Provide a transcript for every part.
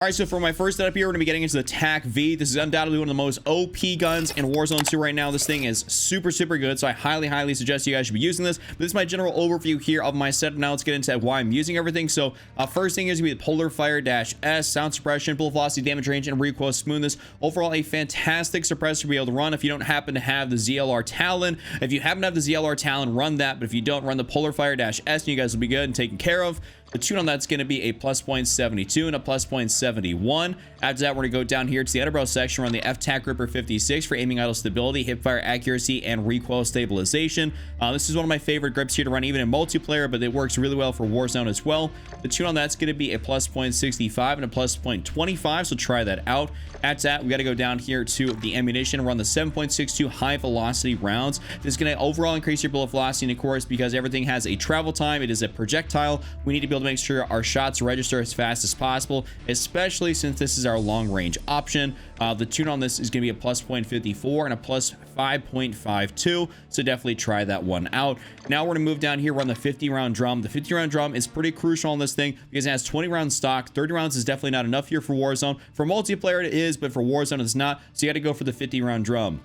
All right, so for my first setup here, we're going to be getting into the TAC V. This is undoubtedly one of the most OP guns in Warzone 2 right now. This thing is super good, so I highly suggest you guys should be using this. But this is my general overview here of my setup. Now let's get into why I'm using everything. So first thing is going to be the Polar Fire -S, sound suppression, bullet velocity, damage range, and recoil smoothness. Overall, a fantastic suppressor to be able to run if you don't happen to have the ZLR Talon. If you happen to have the ZLR Talon, run that. But if you don't, run the Polar Fire -S, and you guys will be good and taken care of. The tune on that's going to be a +0.72 and a +0.71. After that, we're going to go down here to the underbarrel section, run the F-Tac Gripper 56 for aiming idle stability, hipfire accuracy, and recoil stabilization. This is one of my favorite grips here to run even in multiplayer, but it works really well for Warzone as well. The tune on that's going to be a +0.65 and a +0.25, so try that out. After that, we got to go down here to the ammunition, run the 7.62 high velocity rounds. This is going to overall increase your bullet velocity, and of course, because everything has a travel time, it is a projectile, we need to be able to make sure our shots register as fast as possible, especially since this is our long range option. The tune on this is going to be a +0.54 and a +5.52, so definitely try that one out. Now we're going to move down here, run the 50 round drum. The 50 round drum is pretty crucial on this thing because it has 20 rounds stock. 30 rounds is definitely not enough here for Warzone. For multiplayer it is, but for Warzone it's not, so you got to go for the 50 round drum.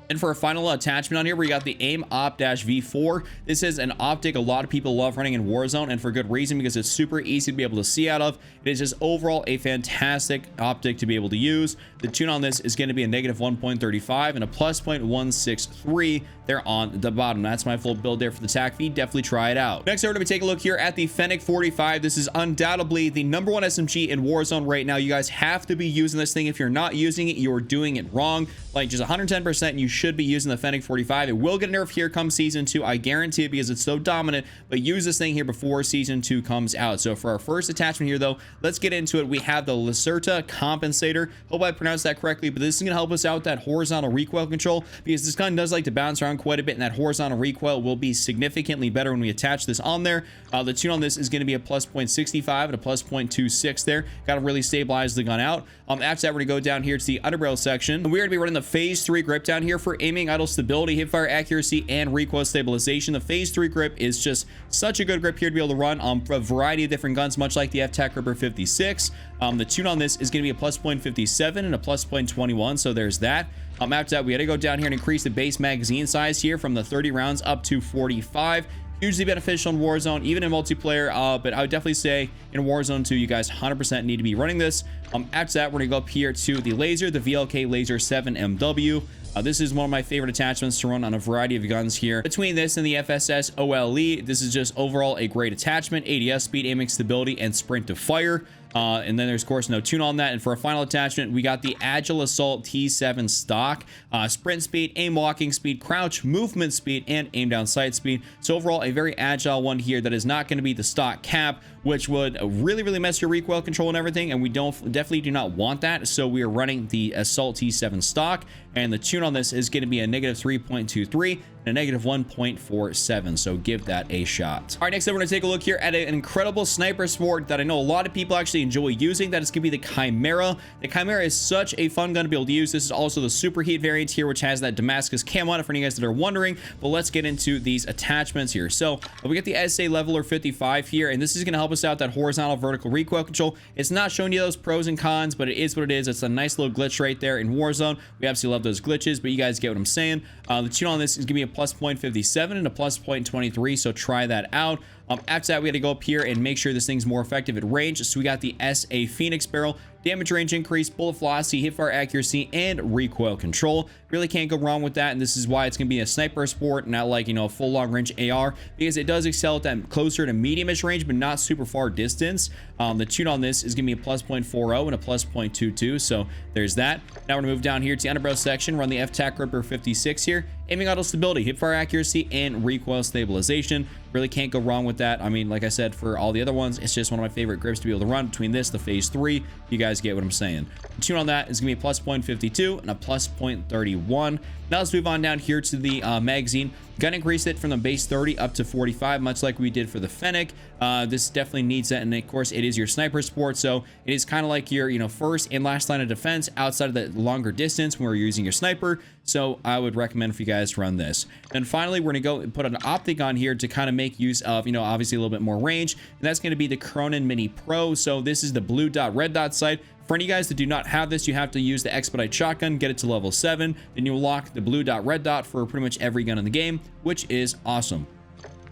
And for a final attachment on here, we got the AIM Op-V4. This is an optic a lot of people love running in Warzone, and for good reason, because it's super easy to be able to see out of. It is just overall a fantastic optic to be able to use. The tune on this is going to be a -1.35 and a +0.163 there on the bottom. That's my full build there for the TAC V. Definitely try it out. Next, we're going to take a look here at the Fennec 45. This is undoubtedly the #1 SMG in Warzone right now. You guys have to be using this thing. If you're not using it, you're doing it wrong. Like just 110%, you should be using the Fennec 45. It will get nerfed here come season 2, I guarantee it, because it's so dominant, but use this thing here before season 2 comes out. So for our first attachment here though, let's get into it. We have the Lacerta compensator. Hope I pronounced that correctly, but this is going to help us out with that horizontal recoil control, because this gun does like to bounce around quite a bit, and that horizontal recoil will be significantly better when we attach this on there. The tune on this is going to be a +0.65 and a +0.26 there. Got to really stabilize the gun out. After that, we're going to go down here to the underbarrel section. We're going to be running the phase 3 grip down here for aiming, idle stability, hipfire accuracy, and recoil stabilization. The phase 3 grip is just such a good grip here to be able to run on a variety of different guns, much like the F-Tac Gripper 56. The tune on this is going to be a +0.57 and a +0.21, so there's that. After that, we got to go down here and increase the base magazine size here from the 30 rounds up to 45. Hugely beneficial in Warzone, even in multiplayer, but I would definitely say in Warzone 2, you guys 100% need to be running this. After that, we're going to go up here to the laser, the VLK Laser 7MW. This is one of my favorite attachments to run on a variety of guns here. Between this and the FSS OLE, this is just overall a great attachment. ADS speed, aiming stability, and sprint to fire. And then there's of course no tune on that. And for a final attachment, we got the Agile Assault T7 stock, sprint speed, aim walking speed, crouch movement speed, and aim down sight speed. So overall a very agile one here that is not going to be the stock cap, which would really mess your recoil control and everything, and we definitely do not want that. So we are running the Assault T7 stock, and the tune on this is going to be a -3.23 and a -1.47, so give that a shot. All right, next up we're going to take a look here at an incredible sniper sport that I know a lot of people actually enjoy using. That is going to be the Chimera. The Chimera is such a fun gun to be able to use. This is also the Superheat variant here, which has that Damascus camo on it for any of you guys that are wondering. But let's get into these attachments here. So we get the SA Leveler 55 here, and this is going to help us out that horizontal vertical recoil control. It's not showing you those pros and cons, but it is what it is. It's a nice little glitch right there in Warzone. We absolutely love those glitches, but you guys get what I'm saying. The tune on this is going to be a +0.57 and a +0.23, so try that out. After that, we had to go up here and make sure this thing's more effective at range. So we got the SA Phoenix barrel, damage range increase, bullet velocity, hipfire accuracy, and recoil control. Really can't go wrong with that, and this is why it's going to be a sniper sport, not like, you know, a full long range AR, because it does excel at that closer to medium-ish range, but not super far distance. The tune on this is going to be a +0.40 and a +0.22, so there's that. Now we're going to move down here to the underbarrel section, run the F-Tac Gripper 56 here, aiming idle stability, hipfire accuracy, and recoil stabilization. Really can't go wrong with that. I mean, like I said, for all the other ones, it's just one of my favorite grips to be able to run. Between this, the phase 3, you guys get what I'm saying. The tune on that is going to be a +0.52 and a +0.31. Now let's move on down here to the magazine. Gonna increase it from the base 30 up to 45, much like we did for the Fennec. This definitely needs that, and of course it is your sniper sport, so it is kind of like your, you know, first and last line of defense outside of the longer distance when we're using your sniper. So I would recommend for you guys to run this. And finally, we're gonna go and put an optic on here to kind of make use of, you know, obviously a little bit more range, and that's going to be the Cronin Mini Pro. So this is the blue dot red dot sight. For any guys that do not have this, you have to use the Expedite shotgun, get it to level 7, then you lock the blue dot red dot for pretty much every gun in the game, which is awesome.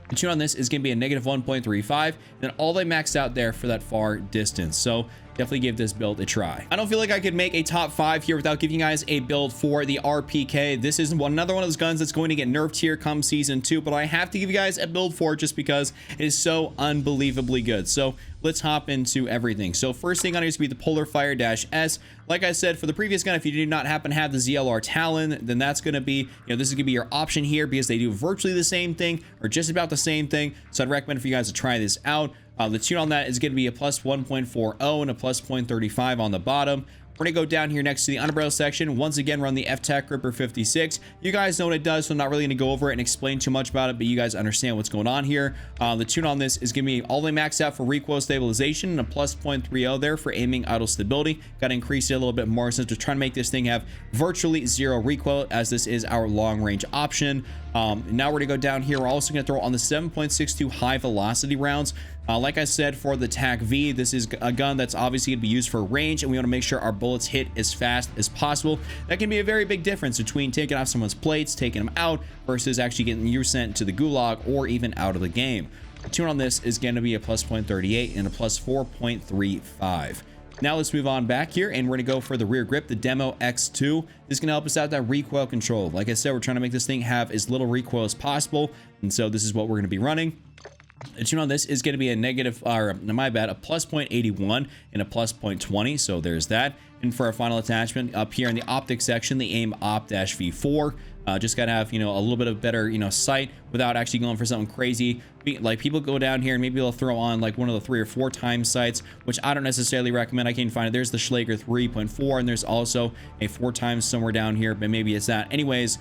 The tune on this is going to be a negative 1.35, and all they maxed out there for that far distance. So definitely give this build a try. I don't feel like I could make a top 5 here without giving you guys a build for the RPK. This is another one of those guns that's going to get nerfed here come season 2, but I have to give you guys a build for it just because it is so unbelievably good. So let's hop into everything. So first thing on here is going to be the Polar Fire -S. Like I said, for the previous gun, if you do not happen to have the ZLR Talon, then that's going to be, you know, this is going to be your option here because they do virtually the same thing or just about the same thing. So I'd recommend for you guys to try this out. The tune on that is going to be a plus 1.40 and a plus 0.35 on the bottom. We're going to go down here next to the underbarrel section. Once again, run the F-Tac Gripper 56. You guys know what it does, so I'm not really going to go over it and explain too much about it, but you guys understand what's going on here. The tune on this is going to be all the way maxed out for recoil stabilization and a plus 0.30 there for aiming idle stability. Got to increase it a little bit more since we're trying to make this thing have virtually zero recoil, as this is our long range option. Now we're going to go down here. We're also going to throw on the 7.62 high velocity rounds. Like I said, for the TAC V, this is a gun that's obviously going to be used for range, and we want to make sure our bullets hit as fast as possible. That can be a very big difference between taking off someone's plates, taking them out, versus actually getting you sent to the gulag or even out of the game. The tune on this is going to be a plus 0.38 and a plus 4.35. Now let's move on back here, and we're going to go for the rear grip, the Demo X2. This is going to help us out that recoil control. Like I said, we're trying to make this thing have as little recoil as possible, and so this is what we're going to be running. The tune on this is going to be a negative, or my bad, a plus 0.81 and a plus 0.20. So there's that. And for our final attachment up here in the optic section, the AIM Op-V4. Just gotta have, you know, a little bit of better, you know, sight without actually going for something crazy. Like, people go down here and maybe they'll throw on like one of the 3 or 4 times sights, which I don't necessarily recommend. I can't find it. There's the Schlager 3.4, and there's also a 4 times somewhere down here, but maybe it's that. Anyways,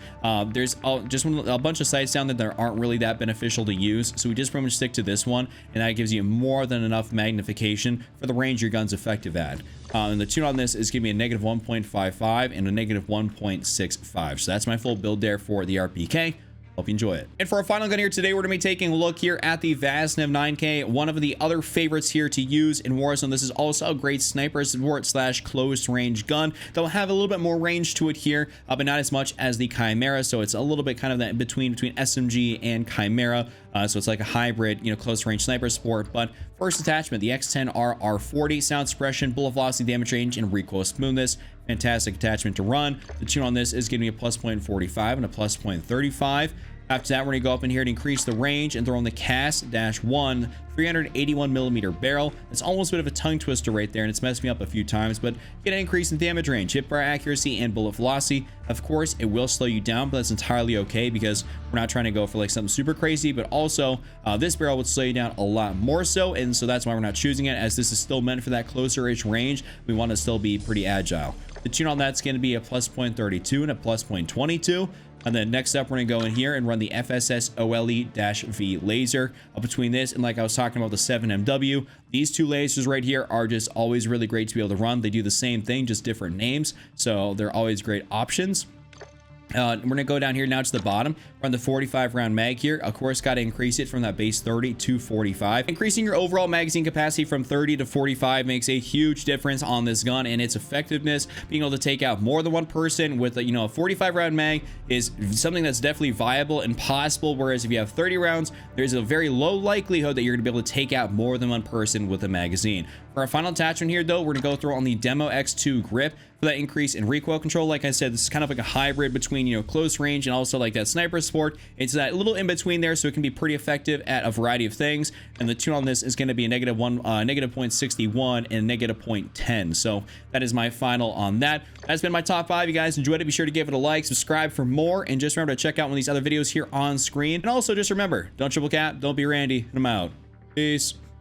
there's just a bunch of sights down that aren't really that beneficial to use, so we just pretty much stick to this one, and that gives you more than enough magnification for the range your gun's effective at. And the tune on this is giving me a negative 1.55 and a negative 1.65. So that's my full build there for the RPK. Hope you enjoy it. And for our final gun here today, we're going to be taking a look here at the Vaznev 9K, one of the other favorites here to use in Warzone. This is also a great sniper support slash close range gun that will have a little bit more range to it here, but not as much as the Chimera. So it's a little bit kind of that between SMG and Chimera. So it's like a hybrid, you know, close range sniper support. But first attachment, the X10R R40, sound suppression, bullet velocity, damage range, and recoil smoothness. Fantastic attachment to run. The tune on this is going to be a plus 0.45 and a plus 0.35. After that, we're going to go up in here to increase the range and throw in the CAS-1 381mm barrel. It's almost a bit of a tongue twister right there, and it's messed me up a few times, but get an increase in damage range, hit bar accuracy, and bullet velocity. Of course, it will slow you down, but that's entirely okay because we're not trying to go for like something super crazy, but also this barrel would slow you down a lot more so, and so that's why we're not choosing it, as this is still meant for that closer-ish range. We want to still be pretty agile. The tune on that's going to be a plus 0.32 and a plus 0.22. And then next up, we're going to go in here and run the FSS OLE-V laser. Between this and, like I was talking about, the 7MW, these two lasers right here are just always really great to be able to run. They do the same thing, just different names. So they're always great options. We're going to go down here now to the bottom, run the 45 round mag here. Of course, got to increase it from that base 30 to 45. Increasing your overall magazine capacity from 30 to 45 makes a huge difference on this gun and its effectiveness. Being able to take out more than one person with a, you know, a 45 round mag is something that's definitely viable and possible. Whereas if you have 30 rounds, there's a very low likelihood that you're going to be able to take out more than one person with a magazine. For our final attachment here, though, we're going to go through on the Demo X2 grip for that increase in recoil control. Like I said, this is kind of like a hybrid between, you know, close range and also like that sniper support. It's that little in between there, so it can be pretty effective at a variety of things. And the tune on this is going to be a negative 0.61 and negative 0.10. So that is my final on that. That's been my top 5. You guys enjoyed it, be sure to give it a like, subscribe for more, and just remember to check out one of these other videos here on screen. And also just remember, don't triple cap, don't be Randy, and I'm out. Peace.